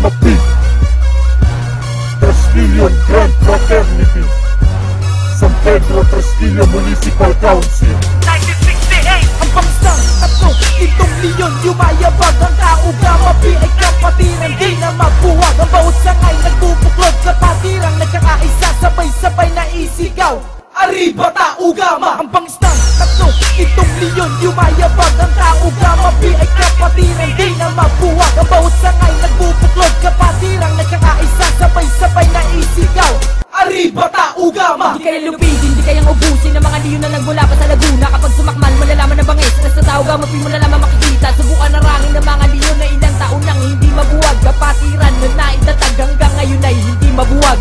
Ugama P, Treskillion Grand Fraternity, San Pedro Treskillo Municipal Council. 1968 ang pangsang tatlo, itong leon, yumayabag ang kaugama P ay kapatiran, di na mabuwag. Ang bawat sangay nagbubuklod, kapatirang nagkakaisa, sabay-sabay na isigaw, arriba taugama. Ang pangsang tatlo, itong leon, yumayabag ang kaugama P ay kapatiran, di na mabuwag. Ang bawat sangay nagbubuklod, kapatirang nagkakaisa, sabay-sabay na isigaw, arriba taugama. Hindi kayo lupigin, hindi kayang ubusin ng mga leon na nagmula pa sa Laguna. Kapag sumakmal, malalaman na bangis na sa taugama P mo nalaman makikita. Subukan na rangin ng mga leon na ilang taon nang hindi mabuwag. Kapatiran na naitatag hanggang ngayon ay hindi mabuwag.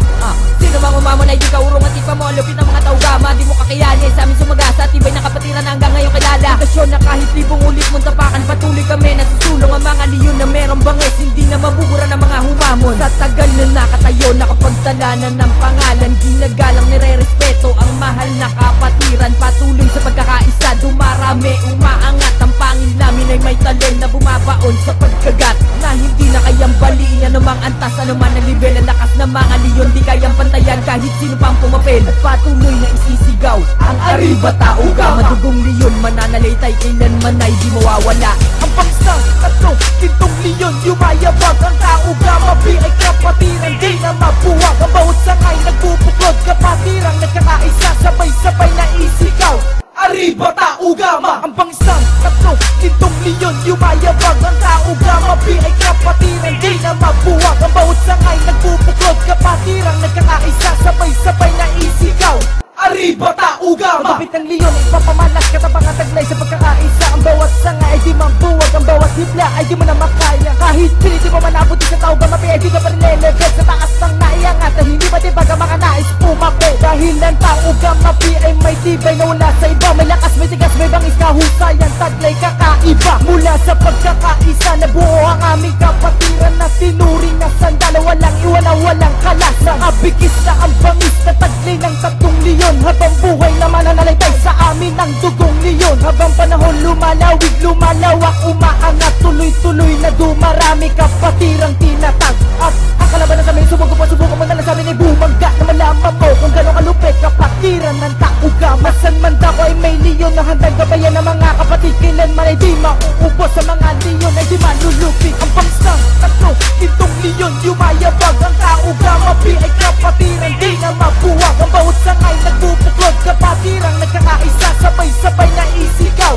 Sino mang umamanay, di ka urong at ipa mo ang lupit ng mga taugama. Di mo kakayanin sa amin sumagasa at tibay na kapatiran na hanggang ngayon kilala. Indikasyon na kahit libong ulit mong tapakan, patuloy kami nasusulong ang mga leon na merong bangis, hindi na mabubura ng mga humamon. Sa tagal na nakatayo, nakapagtalanan ng pangalan, ginagalang nire-respeto ang mahal na kapatiran. Patuloy sa pagkakaisa, dumarami, umaangat. Ang pangil namin ay may talent na bumabaon sa pagkagat, na hindi na kayang baliin anumang antas, anuman ang level. Ang lakas ng mga leon, di kayang pantayan kahit sino pang pumapel. At patuloy na isisigaw ang arriba taugama. Dugong leon, mananalitay, kailanman ay di mawawala. Ang pangsang tatlo, itong leon, yumayabag ang kaugama P ay kapatiran, di na mabuwag. Ang bawat sangay nagbubuklod, kapatirang nagkakaisa, sabay-sabay na isigaw, arriba taugama. Ang pangsang tatlo, itong leon, yumayabag ang kaugama P ay kapatiran, di na mabuwag. Ang bawat sangay nagbubuklod, kapatirang nagkakaisa, sabay-sabay na isigaw, arriba taugama. Kapit ng leon, ipapamalas, katabang at taglay sa pagkakaisa. Ang bawat sanga ay di mambuwag, ang bawat hibla ay di mo na makaya. Kahit pilit di mo manabot sa taugama P ay di ka pa rin lelebet. Sa taas ng naiangat na hindi matibag ang mga nais pumape. Dahil ang taugama P ay may tibay na wala sa iba. May lakas, may tigas, may bangis, kahusay, ang taglay kakaiba. Mula sa pagkakaisa, nabuo ang aming kapatiran na tinuring na sandalo. Walang iwala, walang kalas, nakabigis na ang bangis na taglay ng tatlong leon. Habang buhay na mananalitay sa amin ang dugong leon. Habang panahon lumalawig, lumalawak, umaangat, tuloy-tuloy na dumarami kapatirang tinatag. At ang kalaban na sa amin, subukan mo na lang sa amin ay bumangga, na malaman mo kung gano'ng kalupit kapatiran ng taugama. San man ako ay may leon na handang gabayan ng mga kapatid. Kailanman ay di mauubos sa mga leon ay di malulupit. Ang pangsang tatlo, itong leon, yumayabag ang taugama P ay kapatiran, di na mabuwag. Ang bawat sangay nagbubuklod, kapatirang nagkakaisa, sabay-sabay na isigaw,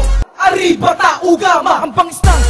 arriba taugama. Ang pangsang